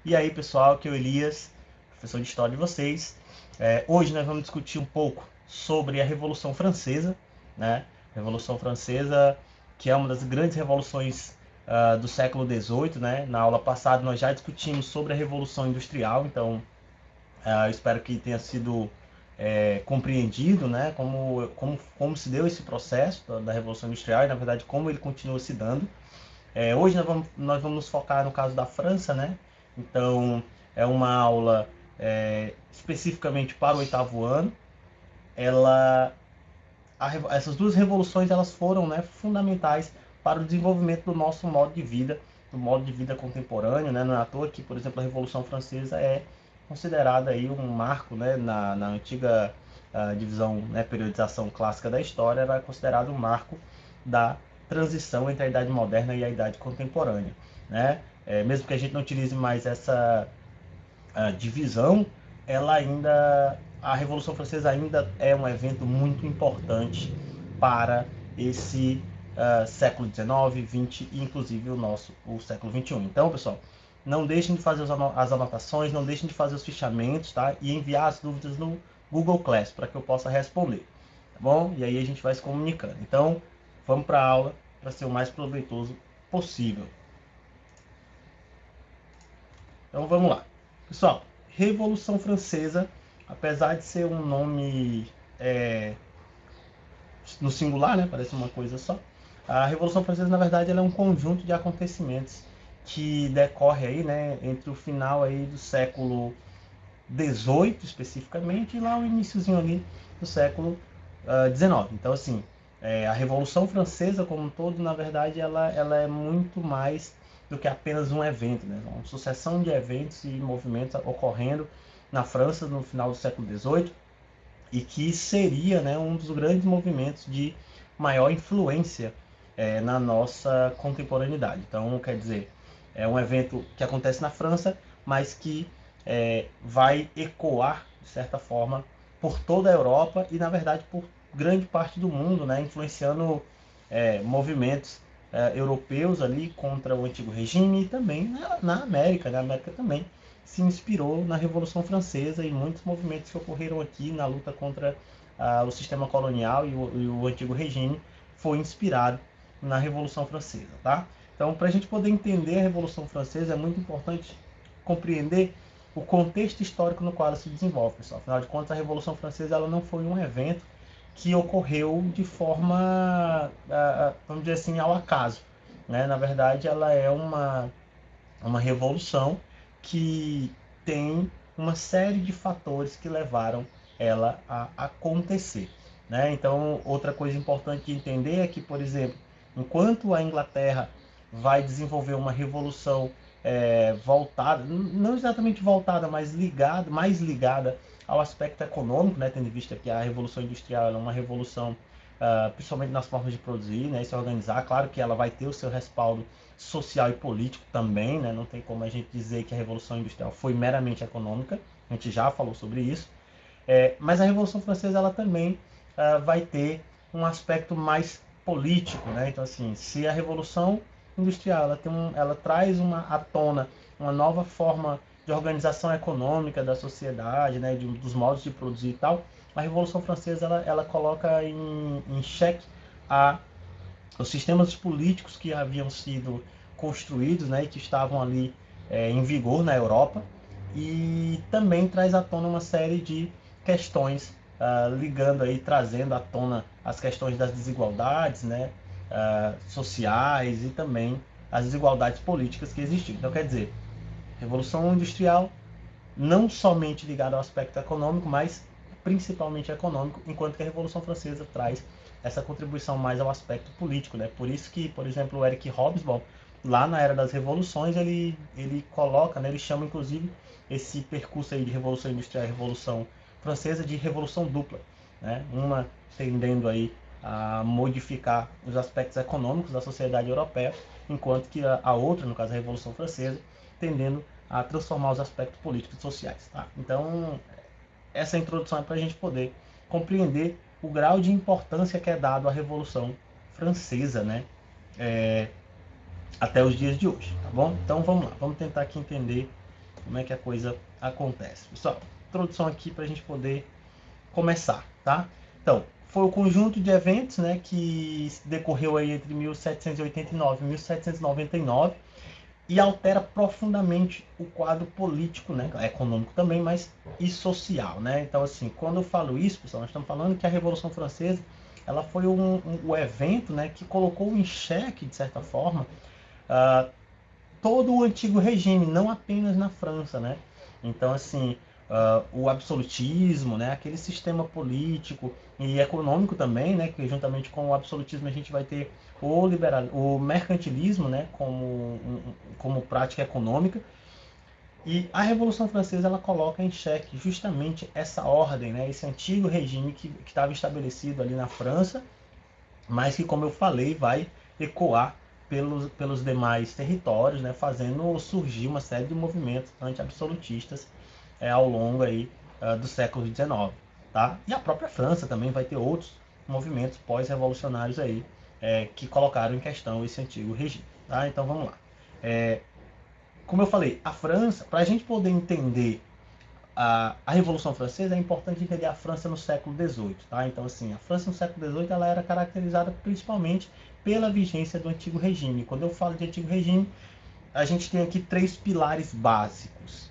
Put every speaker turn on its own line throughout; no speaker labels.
E aí, pessoal, aqui é o Elias, professor de História de vocês. Hoje nós vamos discutir um pouco sobre a Revolução Francesa, né? Revolução Francesa, que é uma das grandes revoluções do século XVIII, né? Na aula passada nós já discutimos sobre a Revolução Industrial, então eu espero que tenha sido compreendido, né? Como se deu esse processo da Revolução Industrial e, na verdade, como ele continua se dando. Hoje nós vamos nos focar no caso da França, né? Então, é uma aula especificamente para o oitavo ano. Ela, essas duas revoluções elas foram, né, fundamentais para o desenvolvimento do nosso modo de vida, do modo de vida contemporâneo, né? Não é à toa que, por exemplo, a Revolução Francesa é considerada aí um marco, né, na antiga divisão, né, periodização clássica da história, era considerado um marco da transição entre a Idade Moderna e a Idade Contemporânea, né? Mesmo que a gente não utilize mais essa divisão, ela ainda, a Revolução Francesa ainda é um evento muito importante para esse século XIX, XX e inclusive o século XXI. Então, pessoal, não deixem de fazer as anotações, não deixem de fazer os fichamentos, tá? E enviar as dúvidas no Google Class para que eu possa responder, tá bom? E aí a gente vai se comunicando. Então, vamos para a aula para ser o mais proveitoso possível. Então vamos lá. Pessoal, Revolução Francesa, apesar de ser um nome no singular, né, parece uma coisa só, a Revolução Francesa, na verdade, ela é um conjunto de acontecimentos que decorre aí, né, entre o final aí do século XVIII, especificamente, e lá o iníciozinho ali do século XIX. Então, assim, a Revolução Francesa como um todo, na verdade, ela é muito mais do que apenas um evento, né? Uma sucessão de eventos e movimentos ocorrendo na França no final do século XVIII e que seria, né, um dos grandes movimentos de maior influência na nossa contemporaneidade. Então, quer dizer, é um evento que acontece na França, mas que vai ecoar, de certa forma, por toda a Europa e, na verdade, por grande parte do mundo, né, influenciando movimentos europeus ali contra o antigo regime e também na América, na América também se inspirou na Revolução Francesa e muitos movimentos que ocorreram aqui na luta contra o sistema colonial e o antigo regime foi inspirado na Revolução Francesa, tá? Então, para a gente poder entender a Revolução Francesa, é muito importante compreender o contexto histórico no qual ela se desenvolve, pessoal. Afinal de contas, a Revolução Francesa ela não foi um evento que ocorreu de forma, vamos dizer assim, ao acaso, né? Na verdade, ela é uma revolução que tem uma série de fatores que levaram ela a acontecer, né? Então, outra coisa importante de entender é que, por exemplo, enquanto a Inglaterra vai desenvolver uma revolução voltada, não exatamente voltada, mas mais ligada ao aspecto econômico, né? Tendo em vista que a Revolução Industrial é uma revolução principalmente nas formas de produzir, né, e se organizar. Claro que ela vai ter o seu respaldo social e político também, né? Não tem como a gente dizer que a Revolução Industrial foi meramente econômica, a gente já falou sobre isso. Mas a Revolução Francesa ela também vai ter um aspecto mais político, né? Então, assim, se a Revolução Industrial ela traz à tona uma nova forma de organização econômica da sociedade, né? Dos modos de produzir e tal, a Revolução Francesa ela coloca em xeque a os sistemas políticos que haviam sido construídos, né, e que estavam ali em vigor na Europa, e também traz à tona uma série de questões ligando aí, trazendo à tona as questões das desigualdades, né, sociais e também as desigualdades políticas que existiam. Então, quer dizer, Revolução Industrial não somente ligada ao aspecto econômico, mas principalmente econômico, enquanto que a Revolução Francesa traz essa contribuição mais ao aspecto político, né? Por isso que, por exemplo, o Eric Hobsbawm, lá na Era das Revoluções, ele coloca, né, ele chama inclusive esse percurso aí de Revolução Industrial e Revolução Francesa de Revolução Dupla, né? Uma tendendo aí a modificar os aspectos econômicos da sociedade europeia, enquanto que a outra, no caso a Revolução Francesa, tendendo a transformar os aspectos políticos e sociais. Tá? Então, essa introdução é para a gente poder compreender o grau de importância que é dado à Revolução Francesa, né? Até os dias de hoje, tá bom? Então vamos lá, vamos tentar aqui entender como é que a coisa acontece. Pessoal, introdução aqui para a gente poder começar, tá? Então, foi o conjunto de eventos, né, que decorreu aí entre 1789 e 1799 e altera profundamente o quadro político, né, econômico também, mas e social, né? Então, assim, quando eu falo isso, pessoal, nós estamos falando que a Revolução Francesa, ela foi o evento, né, que colocou em xeque, de certa forma, uh, todo o antigo regime, não apenas na França, né? Então, assim, o absolutismo, né, aquele sistema político e econômico também, né, que juntamente com o absolutismo a gente vai ter o mercantilismo, né, como prática econômica. E a Revolução Francesa ela coloca em xeque justamente essa ordem, né, esse antigo regime que estava estabelecido ali na França, mas que, como eu falei, vai ecoar pelos demais territórios, né, fazendo surgir uma série de movimentos anti-absolutistas ao longo aí, do século XIX. Tá? E a própria França também vai ter outros movimentos pós-revolucionários aí, que colocaram em questão esse antigo regime. Tá? Então vamos lá. Como eu falei, a França, para a gente poder entender a Revolução Francesa, é importante entender a França no século XVIII. Tá? Então, assim, a França no século XVIII ela era caracterizada principalmente pela vigência do Antigo Regime. Quando eu falo de Antigo Regime, a gente tem aqui três pilares básicos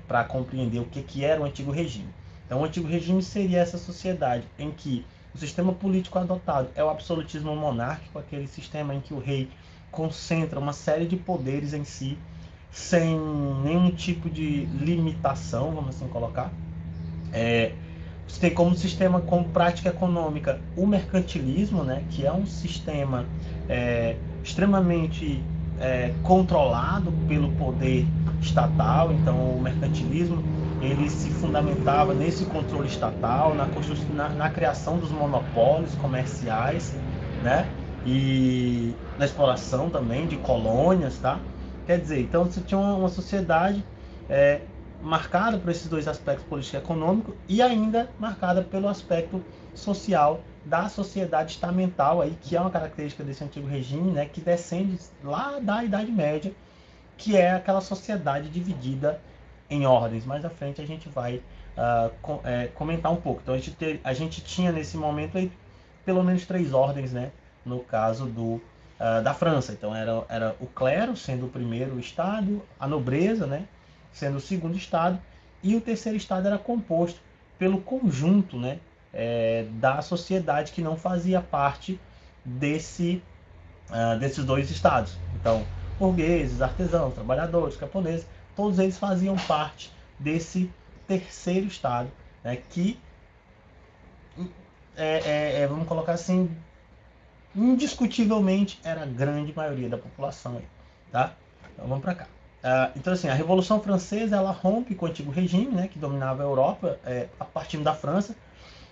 para compreender o que era o Antigo Regime. Então, o Antigo Regime seria essa sociedade em que o sistema político adotado é o absolutismo monárquico, aquele sistema em que o rei concentra uma série de poderes em si, sem nenhum tipo de limitação, vamos assim colocar. Você tem como sistema, como prática econômica, o mercantilismo, né, que é um sistema extremamente controlado pelo poder estatal. Então, o mercantilismo ele se fundamentava nesse controle estatal, na criação dos monopólios comerciais, né, e na exploração também de colônias, tá? Quer dizer, então você tinha uma sociedade marcada por esses dois aspectos, político e econômico, e ainda marcada pelo aspecto social da sociedade estamental, aí, que é uma característica desse antigo regime, né, que descende lá da Idade Média, que é aquela sociedade dividida em ordens. Mais à frente a gente vai comentar um pouco. Então a gente tinha nesse momento aí, pelo menos três ordens, né, no caso da França. Então era o clero sendo o primeiro estado, a nobreza, né, sendo o segundo estado, e o terceiro estado era composto pelo conjunto, né, da sociedade que não fazia parte desses dois estados. Então, burgueses, artesãos, trabalhadores, camponeses, todos eles faziam parte desse terceiro estado, né, que, vamos colocar assim, indiscutivelmente era a grande maioria da população aí, tá? Então vamos para cá. Então, assim, a Revolução Francesa ela rompe com o antigo regime, né, que dominava a Europa, a partir da França,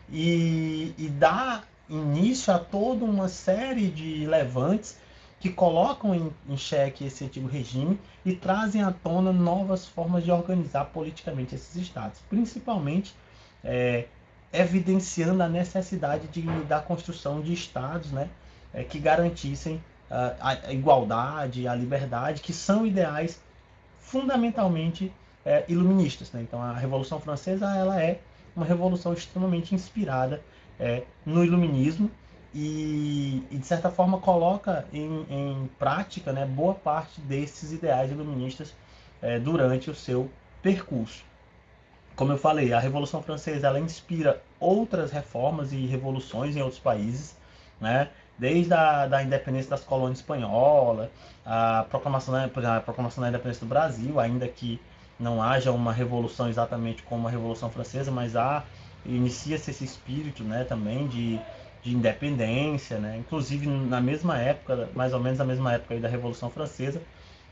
e dá início a toda uma série de levantes que colocam em xeque esse antigo regime e trazem à tona novas formas de organizar politicamente esses estados, principalmente evidenciando a necessidade da construção de estados, né, que garantissem a igualdade, a liberdade, que são ideais fundamentalmente iluministas. Né? Então, a Revolução Francesa ela é uma revolução extremamente inspirada no iluminismo e, de certa forma, coloca em prática, né, boa parte desses ideais iluministas durante o seu percurso. Como eu falei, a Revolução Francesa ela inspira outras reformas e revoluções em outros países, né? Desde da independência das colônias espanholas, a proclamação da independência do Brasil, ainda que não haja uma revolução exatamente como a Revolução Francesa, mas inicia-se esse espírito, né, também de independência, né? Inclusive na mesma época, mais ou menos na mesma época aí da Revolução Francesa,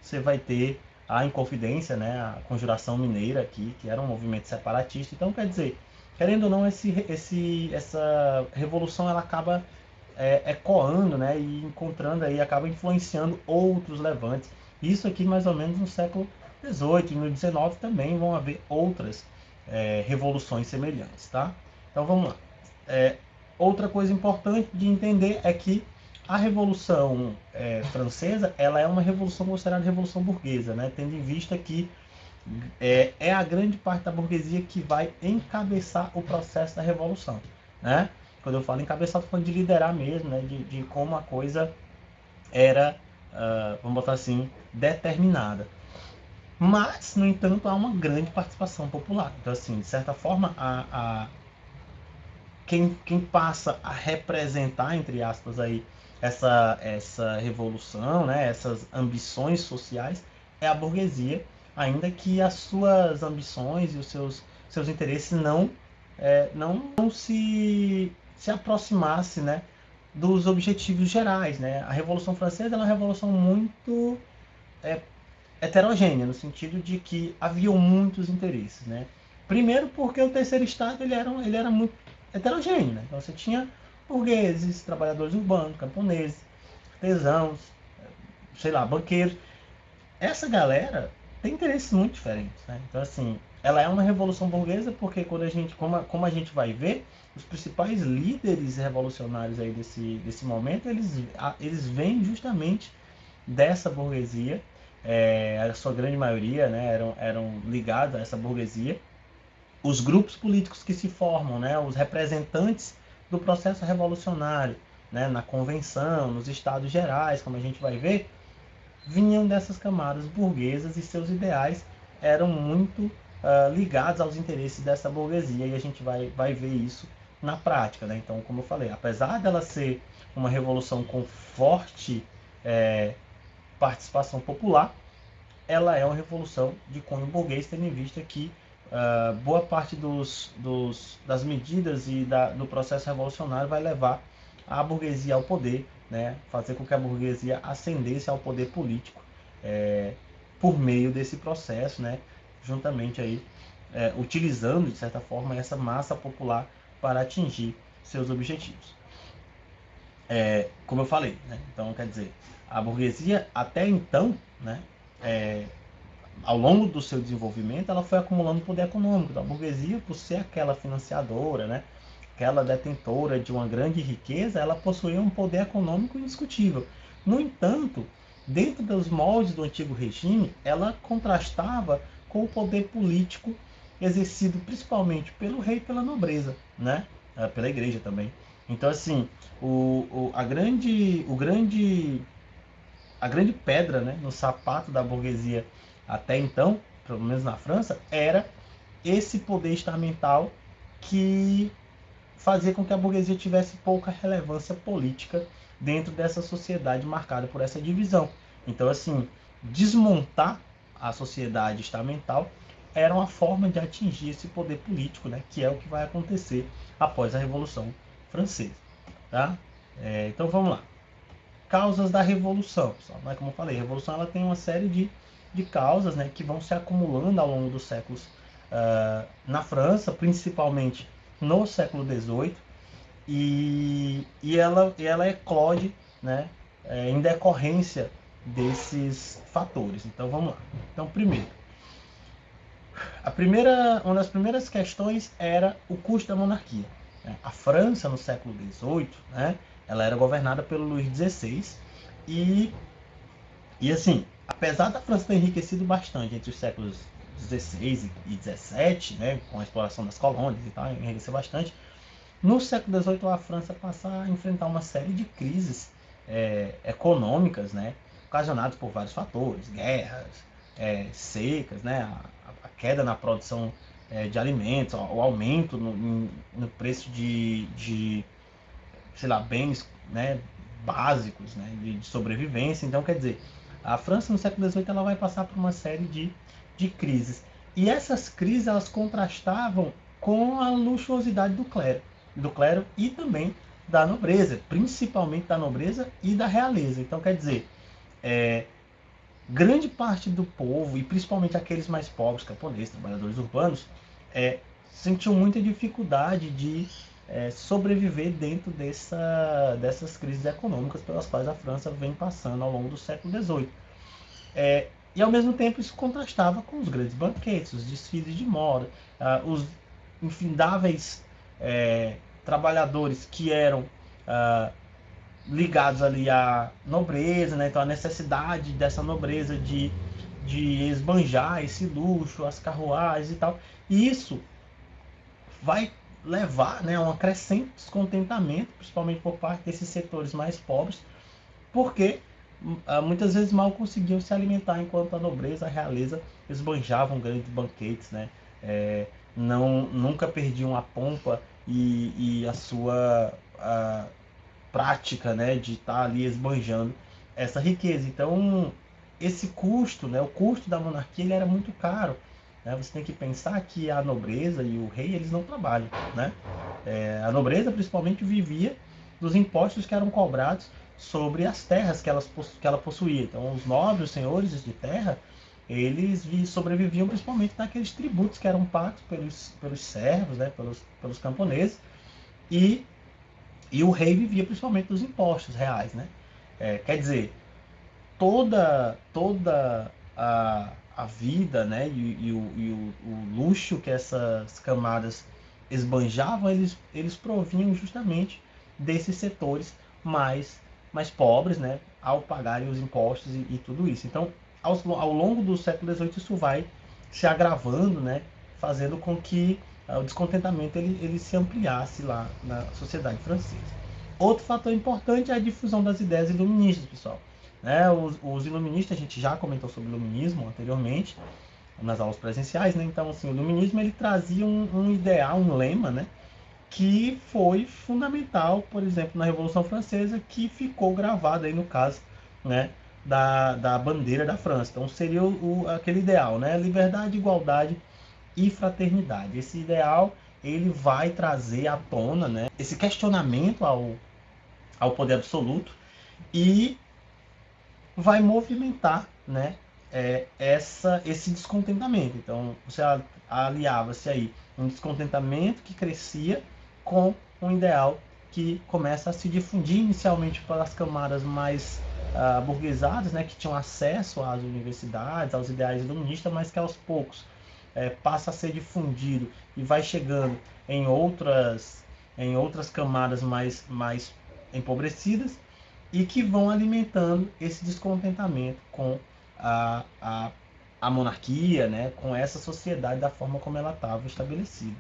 você vai ter a Inconfidência, né, a Conjuração Mineira aqui, que era um movimento separatista. Então, quer dizer, querendo ou não, essa revolução ela acaba ecoando, né, e encontrando aí, acaba influenciando outros levantes. Isso aqui mais ou menos no século XVIII e no XIX também vão haver outras revoluções semelhantes, tá? Então vamos lá. Outra coisa importante de entender é que a Revolução Francesa ela é uma revolução considerada revolução burguesa, né? Tendo em vista que é a grande parte da burguesia que vai encabeçar o processo da revolução, né? Quando eu falo encabeçar, estou falando de liderar mesmo, né? De como a coisa era, vamos botar assim, determinada. Mas, no entanto, há uma grande participação popular. Então, assim, de certa forma, quem passa a representar, entre aspas, aí, essa revolução, né, essas ambições sociais, é a burguesia, ainda que as suas ambições e os seus interesses não se aproximasse, né, dos objetivos gerais. Né? A Revolução Francesa é uma revolução muito é, heterogênea, no sentido de que haviam muitos interesses. Né? Primeiro porque o terceiro estado ele era muito heterogêneo. Né? Então você tinha burgueses, trabalhadores urbanos, camponeses, artesãos, sei lá, banqueiros. Essa galera tem interesses muito diferentes. Né? Então, assim, ela é uma revolução burguesa porque quando como a gente vai ver, os principais líderes revolucionários aí desse momento, eles vêm justamente dessa burguesia. A sua grande maioria, né, eram ligados a essa burguesia. Os grupos políticos que se formam, né, os representantes do processo revolucionário, né, na convenção, nos estados gerais, como a gente vai ver, vinham dessas camadas burguesas e seus ideais eram muito ligados aos interesses dessa burguesia, e a gente vai ver isso na prática. Né? Então, como eu falei, apesar dela ser uma revolução com forte participação popular, ela é uma revolução de cunho burguês, tendo em vista que boa parte das medidas e do processo revolucionário vai levar a burguesia ao poder, né? Fazer com que a burguesia ascendesse ao poder político por meio desse processo, né? Juntamente aí, utilizando, de certa forma, essa massa popular para atingir seus objetivos. Como eu falei, né? Então, quer dizer, a burguesia até então, né? Ao longo do seu desenvolvimento, ela foi acumulando poder econômico. Então, a burguesia, por ser aquela financiadora, né, aquela detentora de uma grande riqueza, ela possuía um poder econômico indiscutível. No entanto, dentro dos moldes do antigo regime, ela contrastava com o poder político exercido principalmente pelo rei e pela nobreza, né, pela igreja também. Então, assim, a grande pedra, né, no sapato da burguesia até então, pelo menos na França, era esse poder estamental que fazia com que a burguesia tivesse pouca relevância política dentro dessa sociedade marcada por essa divisão. Então, assim, desmontar a sociedade estamental era uma forma de atingir esse poder político, né, que é o que vai acontecer após a Revolução Francesa. Tá? Então vamos lá. Causas da revolução, pessoal. Né? Como eu falei, a revolução ela tem uma série de causas, né, que vão se acumulando ao longo dos séculos na França, principalmente no século XVIII, e ela eclode, né, em decorrência desses fatores. Então vamos lá. Então, primeiro, uma das primeiras questões era o custo da monarquia. Né? A França, no século XVIII, né, ela era governada pelo Luís XVI, e assim, apesar da França ter enriquecido bastante entre os séculos XVI e XVII, né, com a exploração das colônias e tal, enriqueceu bastante, no século XVIII a França passa a enfrentar uma série de crises econômicas, né, ocasionadas por vários fatores, guerras, secas, né, a queda na produção de alimentos, o aumento no preço de, sei lá, bens, né, básicos, né, de sobrevivência. Então, quer dizer, a França no século XVIII ela vai passar por uma série de crises. E essas crises elas contrastavam com a luxuosidade do clero e também da nobreza, principalmente da nobreza e da realeza. Então, quer dizer, grande parte do povo, e principalmente aqueles mais pobres, camponeses, trabalhadores urbanos, sentiu muita dificuldade de sobreviver dentro dessas crises econômicas pelas quais a França vem passando ao longo do século XVIII. E ao mesmo tempo isso contrastava com os grandes banquetes, os desfiles de moda, os infindáveis trabalhadores que eram ligados ali à nobreza, né? Então a necessidade dessa nobreza de de esbanjar esse luxo, as carruagens e tal. E isso vai levar, né, a um crescente descontentamento, principalmente por parte desses setores mais pobres, porque muitas vezes mal conseguiam se alimentar, enquanto a nobreza, a realeza esbanjavam grandes banquetes, né? Nunca perdiam a pompa e a prática, né, de estar ali esbanjando essa riqueza. Então, esse custo, né, o custo da monarquia, ele era muito caro. Né? Você tem que pensar que a nobreza e o rei, eles não trabalham. Né? A nobreza, principalmente, vivia dos impostos que eram cobrados sobre as terras que ela possuía. Então, os nobres, os senhores de terra, eles sobreviviam principalmente daqueles tributos que eram pagos pelos servos, né, pelos camponeses, e o rei vivia principalmente dos impostos reais, né? Quer dizer, toda a vida, né, o luxo que essas camadas esbanjavam, eles provinham justamente desses setores mais pobres, né, ao pagarem os impostos e tudo isso. Então, ao longo do século XVIII, isso vai se agravando, né, fazendo com que o descontentamento ele se ampliasse lá na sociedade francesa. Outro fator importante é a difusão das ideias iluministas, pessoal. Né? Os iluministas, a gente já comentou sobre o iluminismo anteriormente, nas aulas presenciais, né? Então, assim, o iluminismo ele trazia um ideal, um lema, né? Que foi fundamental, por exemplo, na Revolução Francesa, que ficou gravado aí no caso, né? Da bandeira da França. Então, seria aquele ideal, né? Liberdade, igualdade e fraternidade. Esse ideal ele vai trazer à tona, né? Esse questionamento ao poder absoluto e vai movimentar, né, esse descontentamento. Então, você aliava-se aí um descontentamento que crescia com um ideal que começa a se difundir inicialmente pelas camadas mais burguesadas, né, que tinham acesso às universidades, aos ideais iluministas, mas que aos poucos passa a ser difundido e vai chegando em outras camadas mais empobrecidas e que vão alimentando esse descontentamento com a, a, a monarquia, né, com essa sociedade da forma como ela estava estabelecida.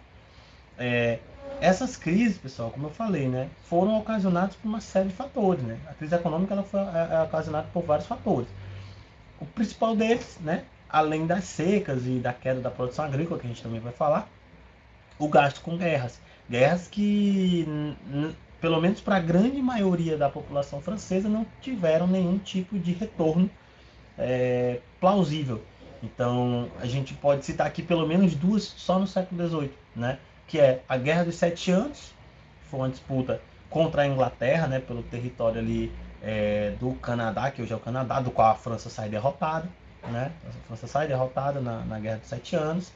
Essas crises, pessoal, como eu falei, né, foram ocasionadas por uma série de fatores. Né? A crise econômica ela foi ocasionada por vários fatores. O principal deles, né, além das secas e da queda da produção agrícola, que a gente também vai falar, o gasto com guerras. Guerras que, pelo menos para a grande maioria da população francesa, não tiveram nenhum tipo de retorno plausível. Então, a gente pode citar aqui pelo menos duas só no século XVIII, né? Que é a Guerra dos Sete Anos, que foi uma disputa contra a Inglaterra, né, pelo território ali do Canadá, que hoje é o Canadá, do qual a França sai derrotada, né? A França sai derrotada na Guerra dos Sete Anos.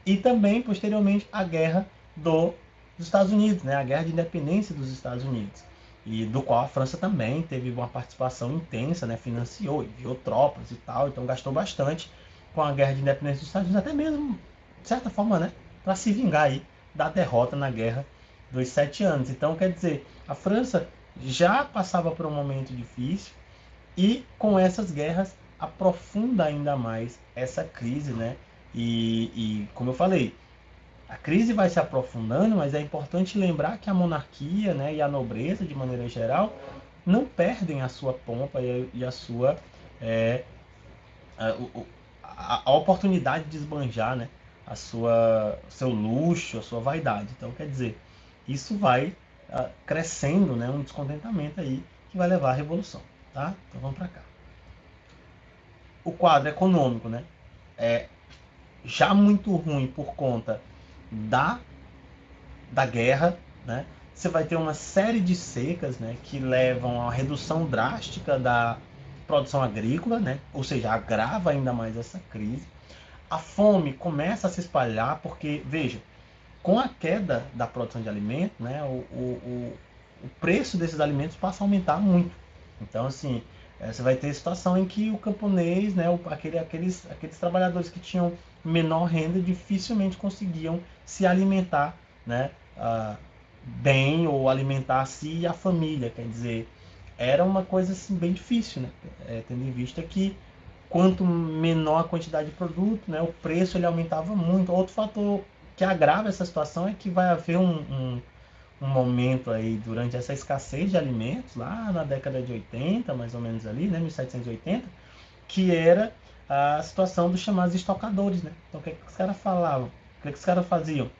E também, posteriormente, a Guerra dos Estados Unidos, né? A Guerra de Independência dos Estados Unidos, e do qual a França também teve uma participação intensa, né? Financiou, enviou tropas e tal, então gastou bastante com a Guerra de Independência dos Estados Unidos, até mesmo, de certa forma, né? Para se vingar aí da derrota na Guerra dos Sete Anos. Então, quer dizer, a França já passava por um momento difícil e com essas guerras aprofunda ainda mais essa crise, né? E como eu falei, a crise vai se aprofundando, mas é importante lembrar que a monarquia, né, e a nobreza, de maneira geral, não perdem a sua pompa e a sua é, a oportunidade de esbanjar, né, seu luxo, a sua vaidade. Então, quer dizer, isso vai crescendo, né, um descontentamento aí que vai levar à revolução, tá? Então vamos para cá. O quadro econômico, né, é já muito ruim por conta da guerra, né? Você vai ter uma série de secas, né, que levam a uma redução drástica da produção agrícola, né? Ou seja, agrava ainda mais essa crise. A fome começa a se espalhar porque, veja, com a queda da produção de alimentos, né, o preço desses alimentos passa a aumentar muito. Então, assim, você vai ter situação em que o camponês, né, aqueles trabalhadores que tinham menor renda dificilmente conseguiam se alimentar, né, bem ou alimentar a si e a família. Quer dizer, era uma coisa assim, bem difícil, né, tendo em vista que quanto menor a quantidade de produto, né, o preço ele aumentava muito. Outro fator que agrava essa situação é que vai haver um momento aí durante essa escassez de alimentos, lá na década de 80, mais ou menos ali, né, 1780, que era a situação dos chamados estocadores, né? Então o que os caras falavam? O que os caras faziam?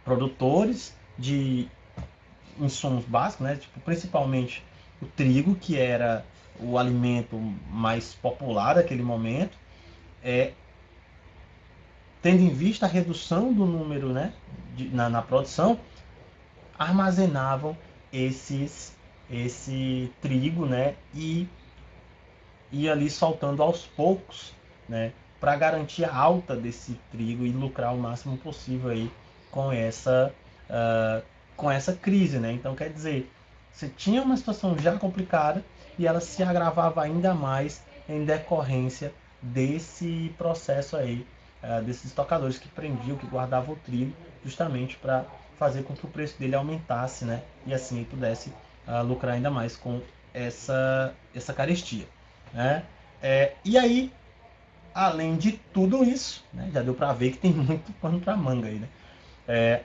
Produtores de insumos básicos, né? Tipo, principalmente o trigo, que era o alimento mais popular daquele momento, tendo em vista a redução do número, né, na produção, armazenavam esse trigo, né, e ia ali soltando aos poucos, né, para garantir a alta desse trigo e lucrar o máximo possível aí com essa com essa crise, né? Então quer dizer, você tinha uma situação já complicada e ela se agravava ainda mais em decorrência desse processo aí, desses estocadores que prendiam, que guardavam o trigo, justamente para fazer com que o preço dele aumentasse, né? E assim ele pudesse lucrar ainda mais com essa carestia, né? E aí, além de tudo isso, né, já deu para ver que tem muito pano para manga aí, né?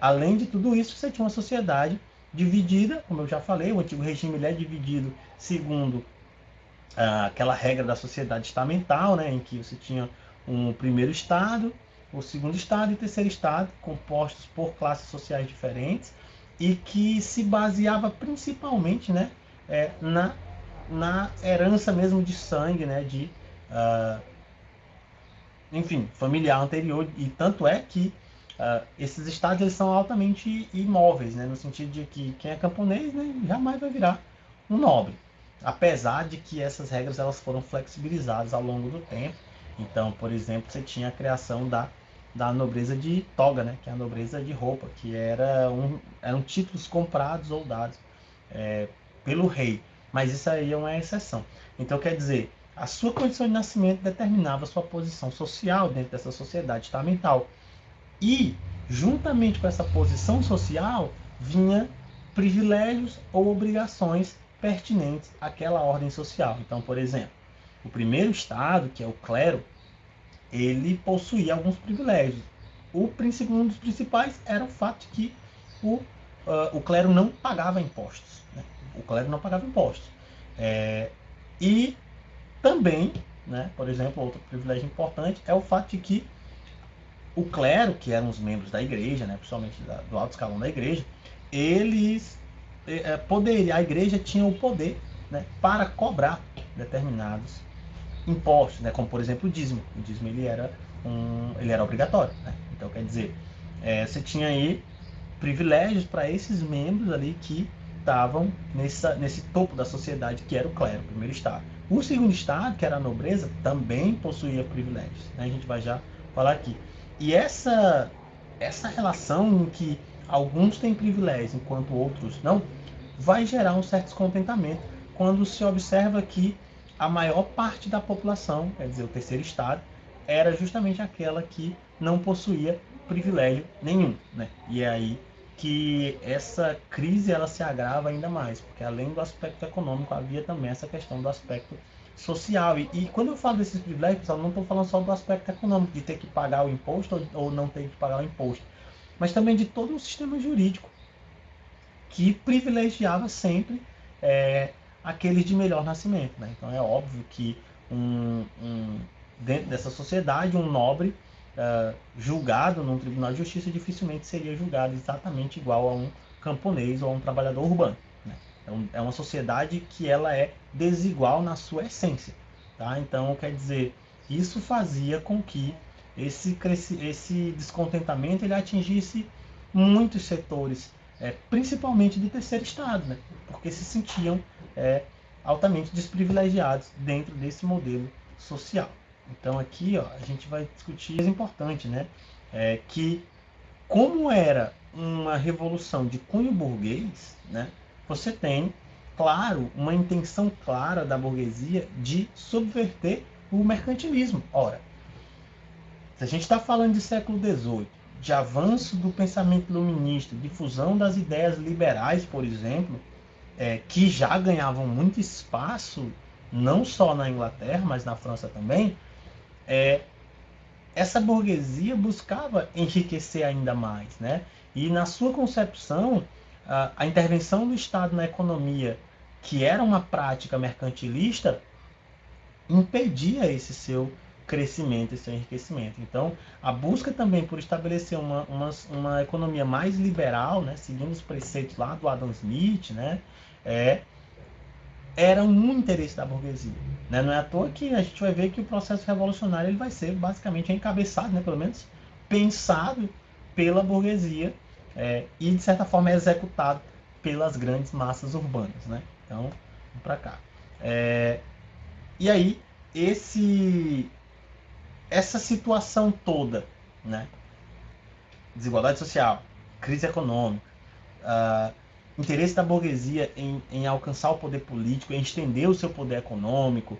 Além de tudo isso, você tinha uma sociedade dividida, como eu já falei, o antigo regime ele é dividido segundo aquela regra da sociedade estamental, né, em que você tinha um primeiro estado, o segundo estado e o terceiro estado, compostos por classes sociais diferentes, e que se baseava principalmente, né, na herança mesmo de sangue, né, enfim, familiar anterior, e tanto é que esses estados eles são altamente imóveis, né, no sentido de que quem é camponês, né, jamais vai virar um nobre, apesar de que essas regras elas foram flexibilizadas ao longo do tempo. Então, por exemplo, você tinha a criação da nobreza de toga, né, que é a nobreza de roupa, que eram títulos comprados ou dados pelo rei, mas isso aí é uma exceção. Então, quer dizer, a sua condição de nascimento determinava a sua posição social dentro dessa sociedade estamental. E, juntamente com essa posição social, vinha privilégios ou obrigações pertinentes àquela ordem social. Então, por exemplo, o primeiro estado, que é o clero, ele possuía alguns privilégios. Um dos principais era o fato de que o clero não pagava impostos, né? O clero não pagava impostos. E também, né, por exemplo, outro privilégio importante é o fato de que o clero, que eram os membros da igreja, né, principalmente do alto escalão da igreja, eles a igreja tinha o poder, né, para cobrar determinados impostos, né, como por exemplo o dízimo. O dízimo ele era obrigatório, né? Então quer dizer, você tinha aí privilégios para esses membros ali que estavam nesse topo da sociedade, que era o clero, o primeiro estado. O segundo estado, que era a nobreza, também possuía privilégios, né? A gente vai já falar aqui. E essa relação em que alguns têm privilégios enquanto outros não, vai gerar um certo descontentamento quando se observa que a maior parte da população, quer dizer, o terceiro estado, era justamente aquela que não possuía privilégio nenhum, né? E é aí que essa crise ela se agrava ainda mais, porque além do aspecto econômico havia também essa questão do aspecto social. E quando eu falo desses privilégios, pessoal, não estou falando só do aspecto econômico, de ter que pagar o imposto ou não ter que pagar o imposto, mas também de todo um sistema jurídico que privilegiava sempre aqueles de melhor nascimento, né? Então é óbvio que dentro dessa sociedade, um nobre julgado num tribunal de justiça dificilmente seria julgado exatamente igual a um camponês ou a um trabalhador urbano, né? Então, é uma sociedade que ela é desigual na sua essência, tá? Então, quer dizer, isso fazia com que esse descontentamento ele atingisse muitos setores, principalmente do terceiro estado, né? Porque se sentiam altamente desprivilegiados dentro desse modelo social. Então aqui ó, a gente vai discutir coisa importante, né? Que como era uma revolução de cunho burguês, né? Você tem, claro, uma intenção clara da burguesia de subverter o mercantilismo. Ora, se a gente está falando de século XVIII, de avanço do pensamento iluminista, difusão das ideias liberais, por exemplo, que já ganhavam muito espaço não só na Inglaterra, mas na França também, essa burguesia buscava enriquecer ainda mais, né? E na sua concepção, a intervenção do Estado na economia, que era uma prática mercantilista, impedia esse seu crescimento, esse seu enriquecimento. Então, a busca também por estabelecer uma economia mais liberal, né, seguindo os preceitos lá do Adam Smith, né, era um interesse da burguesia. Né? Não é à toa que a gente vai ver que o processo revolucionário ele vai ser basicamente encabeçado, né, pelo menos pensado pela burguesia e, de certa forma, executado pelas grandes massas urbanas. Né? Então, vamos para cá. E aí, essa situação toda, né? Desigualdade social, crise econômica, interesse da burguesia em alcançar o poder político, em estender o seu poder econômico,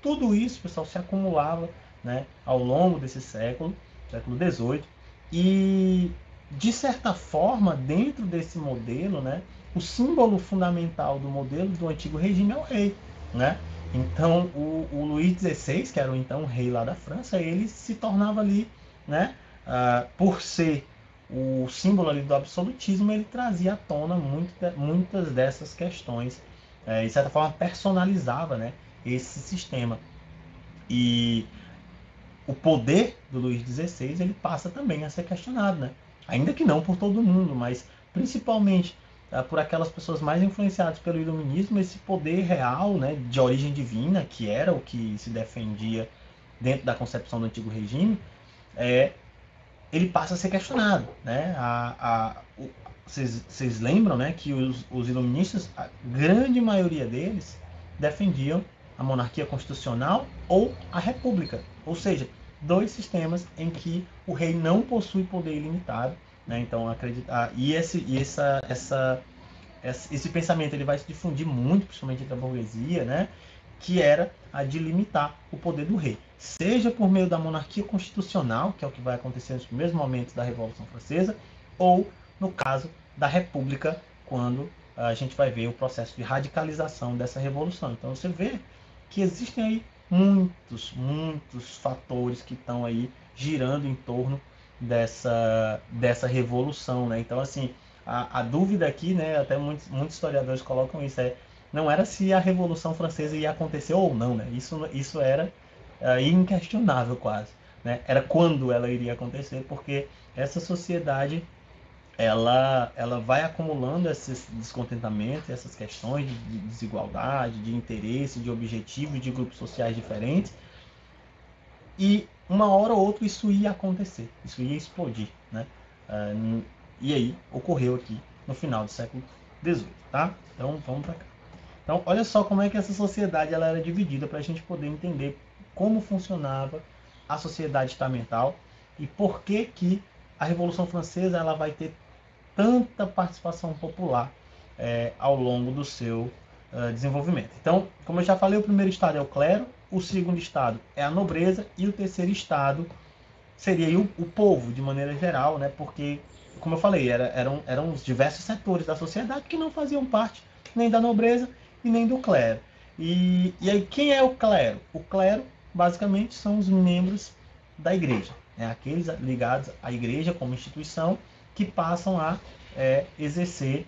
tudo isso, pessoal, se acumulava, né, ao longo desse século XVIII, e de certa forma, dentro desse modelo, né, o símbolo fundamental do modelo do antigo regime é o rei, né? Então, o Luís XVI, que era o então rei lá da França, ele se tornava ali, né, por ser o símbolo ali do absolutismo, ele trazia à tona muitas dessas questões, de certa forma personalizava, né, esse sistema. E o poder do Luís XVI ele passa também a ser questionado, né? Ainda que não por todo mundo, mas principalmente por aquelas pessoas mais influenciadas pelo iluminismo, esse poder real, né, de origem divina, que era o que se defendia dentro da concepção do antigo regime, ele passa a ser questionado, né? Vocês lembram, né, que os iluministas, a grande maioria deles, defendiam a monarquia constitucional ou a república, ou seja, dois sistemas em que o rei não possui poder ilimitado, né? Então acreditar esse pensamento ele vai se difundir muito, principalmente entre a burguesia, né? Que era a de limitar o poder do rei, seja por meio da monarquia constitucional, que é o que vai acontecer nos primeiros momentos da Revolução Francesa, ou no caso da República, quando a gente vai ver o processo de radicalização dessa revolução. Então você vê que existem aí muitos fatores que estão aí girando em torno dessa revolução, né? Então, assim, a dúvida aqui, né, até muitos historiadores colocam isso, não era se a Revolução Francesa ia acontecer ou não, né? Isso era inquestionável quase, né? Era quando ela iria acontecer, porque essa sociedade ela vai acumulando esses descontentamentos, essas questões de desigualdade, de interesse, de objetivos, de grupos sociais diferentes, e uma hora ou outra isso ia acontecer, isso ia explodir, né? E aí ocorreu aqui no final do século XVIII, tá? Então vamos para cá. Então olha só como é que essa sociedade ela era dividida para a gente poder entender como funcionava a sociedade estamental e por que a Revolução Francesa ela vai ter tanta participação popular ao longo do seu desenvolvimento. Então, como eu já falei, o primeiro estado é o clero, o segundo estado é a nobreza e o terceiro estado seria o povo, de maneira geral, né? Porque, como eu falei, eram os diversos setores da sociedade que não faziam parte nem da nobreza e nem do clero. E aí, quem é o clero? O clero, basicamente, são os membros da igreja, né? Aqueles ligados à igreja como instituição que passam a exercer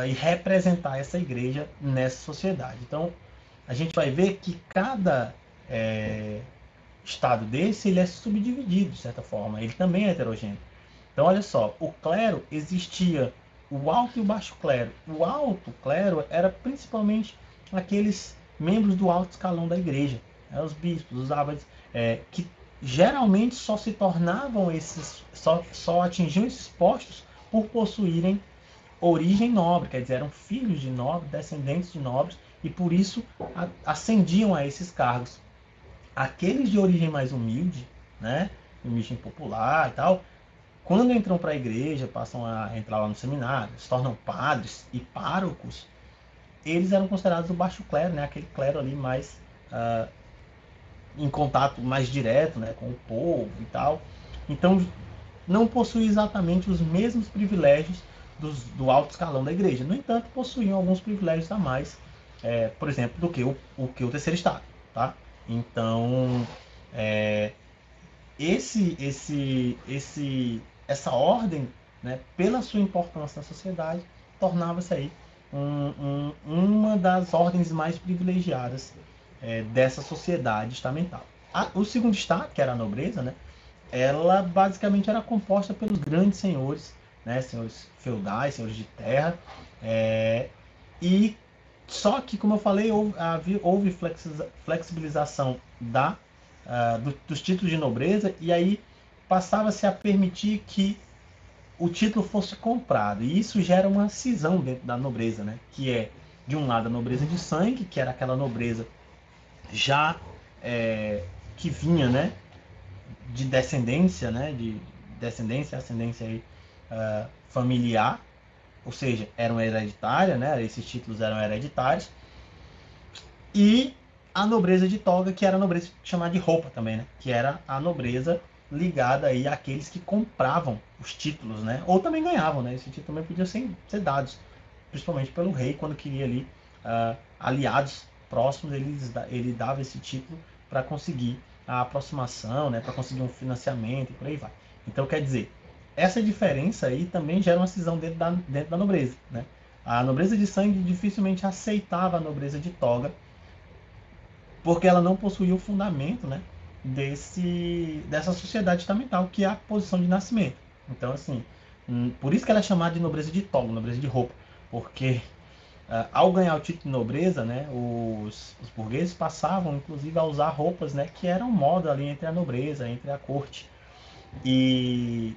e representar essa igreja nessa sociedade. Então, a gente vai ver que cada estado desse ele é subdividido de certa forma, ele também é heterogêneo. Então olha só, o clero existia o alto e o baixo clero. O alto clero era principalmente aqueles membros do alto escalão da igreja, os bispos, os abades, que geralmente só se tornavam só atingiam esses postos por possuírem origem nobre, quer dizer, eram filhos de nobres, descendentes de nobres, e por isso ascendiam a esses cargos. Aqueles de origem mais humilde, né, origem popular e tal, quando entram para a igreja, passam a entrar lá no seminário, se tornam padres e párocos, eles eram considerados o baixo clero, né, aquele clero ali mais em contato mais direto, né, com o povo e tal. Então, não possui exatamente os mesmos privilégios do alto escalão da igreja. No entanto, possuíam alguns privilégios a mais por exemplo, do que o terceiro estado, tá? Então, é, essa ordem, né, pela sua importância na sociedade, tornava-se aí uma das ordens mais privilegiadas dessa sociedade estamental. O segundo estado, que era a nobreza, né, ela basicamente era composta pelos grandes senhores, né, senhores feudais, senhores de terra, e só que, como eu falei, houve flexibilização dos títulos de nobreza, e aí passava-se a permitir que o título fosse comprado. E isso gera uma cisão dentro da nobreza, né? Que é, de um lado, a nobreza de sangue, que era aquela nobreza já que vinha, né, de descendência, né, de descendência, ascendência aí, familiar, ou seja, eram hereditárias, né? Esses títulos eram hereditários. E a nobreza de toga, que era a nobreza chamada de roupa também, né? Que era a nobreza ligada aí àqueles que compravam os títulos, né? Ou também ganhavam, né? Esse título também podia ser dados, principalmente pelo rei, quando queria ali aliados próximos, ele dava esse título para conseguir a aproximação, né? Para conseguir um financiamento e por aí vai. Então, quer dizer, essa diferença aí também gera uma cisão dentro da nobreza, né? A nobreza de sangue dificilmente aceitava a nobreza de toga, porque ela não possuía o fundamento, né, dessa sociedade estamental, que é a posição de nascimento. Então, assim, por isso que ela é chamada de nobreza de toga, nobreza de roupa, porque ao ganhar o título de nobreza, né, os burgueses passavam, inclusive, a usar roupas, né, que eram moda ali entre a nobreza, entre a corte. E,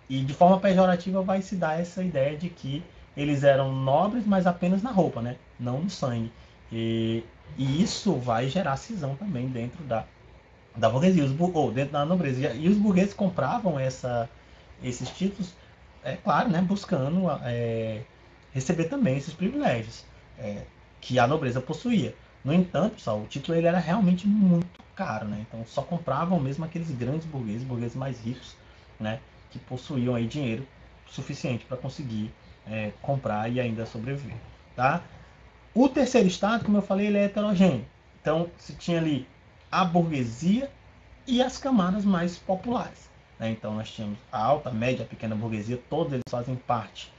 e de forma pejorativa vai se dar essa ideia de que eles eram nobres, mas apenas na roupa, né, não no sangue. E, e isso vai gerar cisão também dentro da burguesia, ou dentro da nobreza. E os burgueses compravam esses títulos, claro, né, buscando receber também esses privilégios é, que a nobreza possuía. No entanto, pessoal, o título ele era realmente muito caro, né? Então só compravam mesmo aqueles grandes burgueses mais ricos, né, que possuíam aí dinheiro suficiente para conseguir comprar e ainda sobreviver, tá? O terceiro estado, como eu falei, ele é heterogêneo. Então, se tinha ali a burguesia e as camadas mais populares, né? Então, nós tínhamos a alta, a média, a pequena burguesia, todos eles fazem parte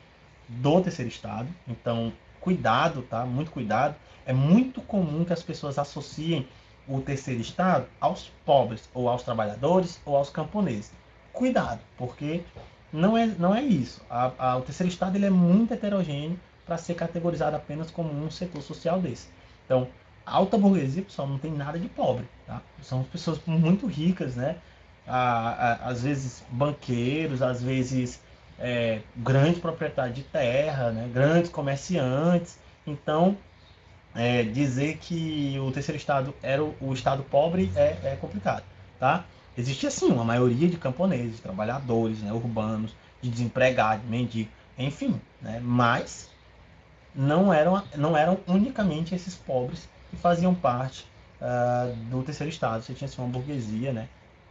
do terceiro estado. Então, cuidado, tá? Muito cuidado. É muito comum que as pessoas associem o terceiro estado aos pobres, ou aos trabalhadores, ou aos camponeses. Cuidado, porque não é isso. O terceiro estado ele é muito heterogêneo para ser categorizado apenas como um setor social desse. Então, a alta burguesia, pessoal, não tem nada de pobre, tá? São pessoas muito ricas, né? Às vezes banqueiros, às vezes grandes proprietários de terra, né? Grandes comerciantes. Então, dizer que o terceiro estado era o estado pobre é complicado, tá? Existia sim uma maioria de camponeses, de trabalhadores, né, urbanos, de desempregados, mendigos, enfim, né? Mas não eram unicamente esses pobres que faziam parte do terceiro estado. Você tinha assim, uma burguesia, né?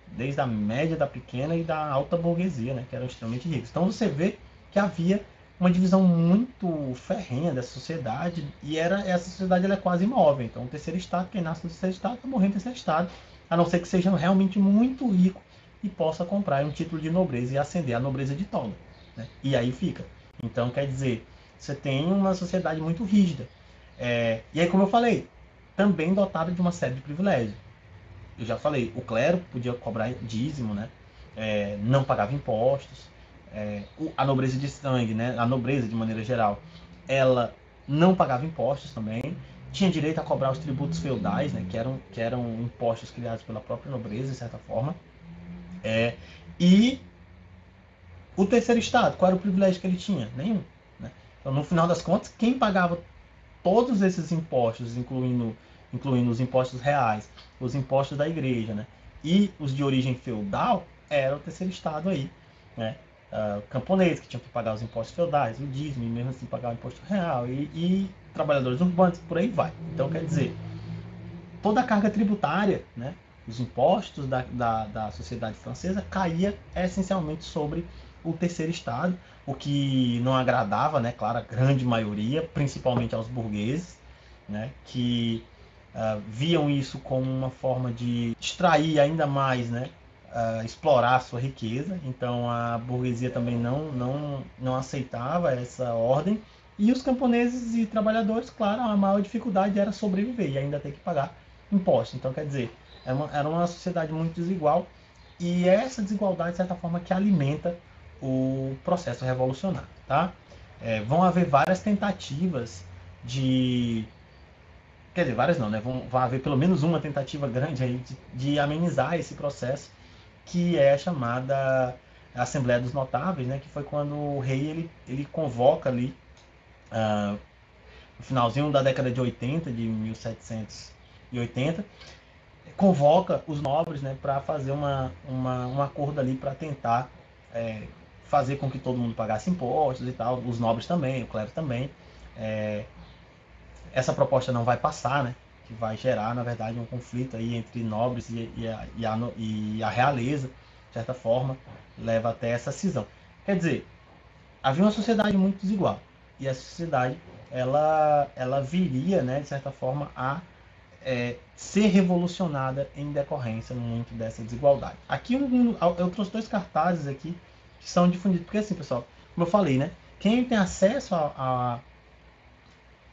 Desde a média, da pequena e da alta burguesia, né? Que eram extremamente ricos. Então você vê que havia uma divisão muito ferrenha dessa sociedade, e essa sociedade ela é quase imóvel. Então o terceiro estado, quem nasce no terceiro estado, está morrendo no terceiro estado, a não ser que seja realmente muito rico e possa comprar um título de nobreza e ascender a nobreza de toga, né? E aí fica. Então quer dizer, você tem uma sociedade muito rígida. E aí, como eu falei, também dotada de uma série de privilégios. Eu já falei, o clero podia cobrar dízimo, né? Não pagava impostos. A nobreza de sangue, né? A nobreza de maneira geral, ela não pagava impostos também. Tinha direito a cobrar os tributos feudais, né? Que eram impostos criados pela própria nobreza, de certa forma. E o terceiro estado, qual era o privilégio que ele tinha? Nenhum. Né? Então, no final das contas, quem pagava todos esses impostos, incluindo os impostos reais, os impostos da igreja, né, e os de origem feudal, era o terceiro estado aí, né? Camponeses que tinham que pagar os impostos feudais, o dízimo, e mesmo assim pagar o imposto real, e trabalhadores urbanos, por aí vai. Então, quer dizer, toda a carga tributária, né, os impostos da sociedade francesa caía essencialmente sobre o terceiro estado, o que não agradava, né, claro, a grande maioria, principalmente aos burgueses, né, que viam isso como uma forma de extrair ainda mais, né, explorar a sua riqueza. Então a burguesia também não aceitava essa ordem, e os camponeses e trabalhadores, claro, a maior dificuldade era sobreviver e ainda ter que pagar impostos. Então, quer dizer, era uma sociedade muito desigual, e essa desigualdade, de certa forma, que alimenta o processo revolucionário. Tá? Vão haver várias tentativas de... Quer dizer, várias não, né? Vão haver pelo menos uma tentativa grande aí de amenizar esse processo, que é a chamada Assembleia dos Notáveis, né? Que foi quando o rei ele convoca ali, no finalzinho da década de 80, de 1780, convoca os nobres, né, para fazer um acordo ali para tentar fazer com que todo mundo pagasse impostos e tal, os nobres também, o clero também. Essa proposta não vai passar, né, que vai gerar, na verdade, um conflito aí entre nobres e a realeza, de certa forma, leva até essa cisão. Quer dizer, havia uma sociedade muito desigual, e essa sociedade ela viria, né, de certa forma, a ser revolucionada em decorrência muito dessa desigualdade. Aqui eu trouxe dois cartazes aqui que são difundidos, porque assim, pessoal, como eu falei, né, quem tem acesso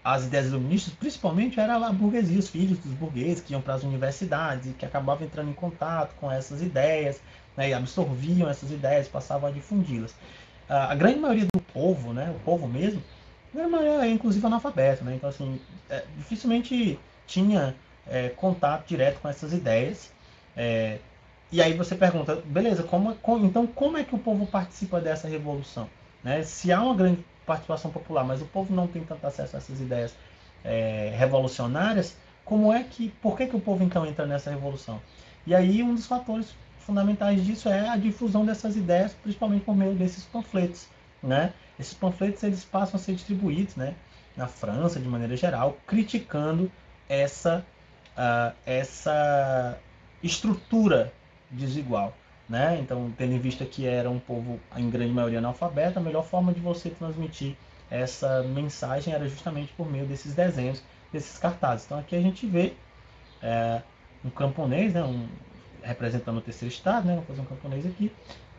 às ideias iluministas, principalmente, era a burguesia, os filhos dos burgueses que iam para as universidades e que acabavam entrando em contato com essas ideias, né, e absorviam essas ideias, passavam a difundi-las. A grande maioria do povo, né, o povo mesmo, a grande maioria é inclusive analfabeto, né, então assim, dificilmente tinha contato direto com essas ideias. E aí você pergunta, beleza, então como é que o povo participa dessa revolução? Né? Se há uma grande participação popular, mas o povo não tem tanto acesso a essas ideias revolucionárias, por que o povo então entra nessa revolução? E aí um dos fatores fundamentais disso é a difusão dessas ideias, principalmente por meio desses panfletos, né? Esses panfletos eles passam a ser distribuídos, né, na França de maneira geral, criticando essa estrutura desigual, né? Então, tendo em vista que era um povo em grande maioria analfabeto, a melhor forma de você transmitir essa mensagem era justamente por meio desses desenhos, desses cartazes. Então aqui a gente vê um camponês, né, representando o terceiro estado, né, vou fazer um camponês aqui,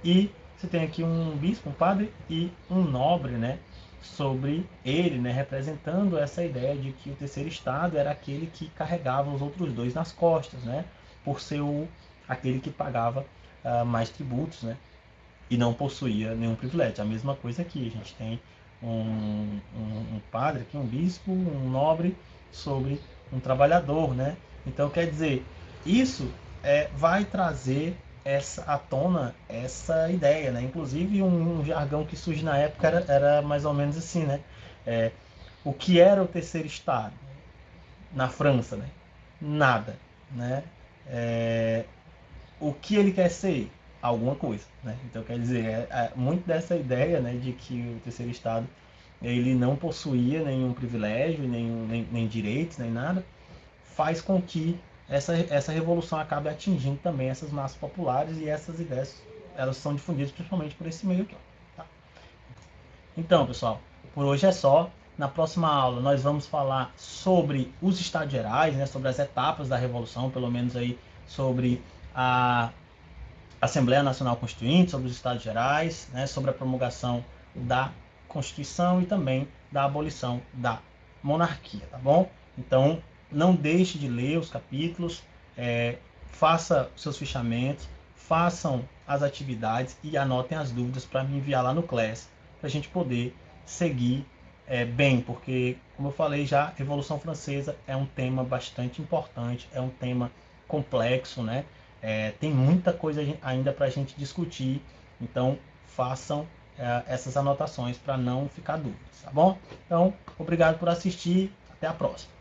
e você tem aqui um bispo, um padre e um nobre, né, sobre ele, né, representando essa ideia de que o terceiro estado era aquele que carregava os outros dois nas costas, né, por ser aquele que pagava mais tributos, né, e não possuía nenhum privilégio. A mesma coisa aqui, a gente tem um padre aqui, um bispo, um nobre sobre um trabalhador, né? Então, quer dizer, isso vai trazer à tona essa ideia, né? Inclusive, um jargão que surge na época era mais ou menos assim, né? O que era o terceiro estado na França, né? Nada, né? O que ele quer ser? Alguma coisa, né? Então, quer dizer, muito dessa ideia, né, de que o terceiro estado ele não possuía nenhum privilégio, nem direitos, nem nada, faz com que essa revolução acabe atingindo também essas massas populares, e essas ideias elas são difundidas principalmente por esse meio aqui. Tá? Então, pessoal, por hoje é só. Na próxima aula nós vamos falar sobre os estados gerais, né, sobre as etapas da revolução, pelo menos aí sobre a Assembleia Nacional Constituinte, sobre os estados gerais, né, sobre a promulgação da Constituição e também da abolição da monarquia, tá bom? Então, não deixe de ler os capítulos, faça seus fichamentos, façam as atividades e anotem as dúvidas para me enviar lá no Class, para a gente poder seguir bem, porque, como eu falei já, Revolução Francesa é um tema bastante importante, é um tema complexo, né? Tem muita coisa ainda para a gente discutir, então façam essas anotações para não ficar dúvidas, tá bom? Então, obrigado por assistir, até a próxima.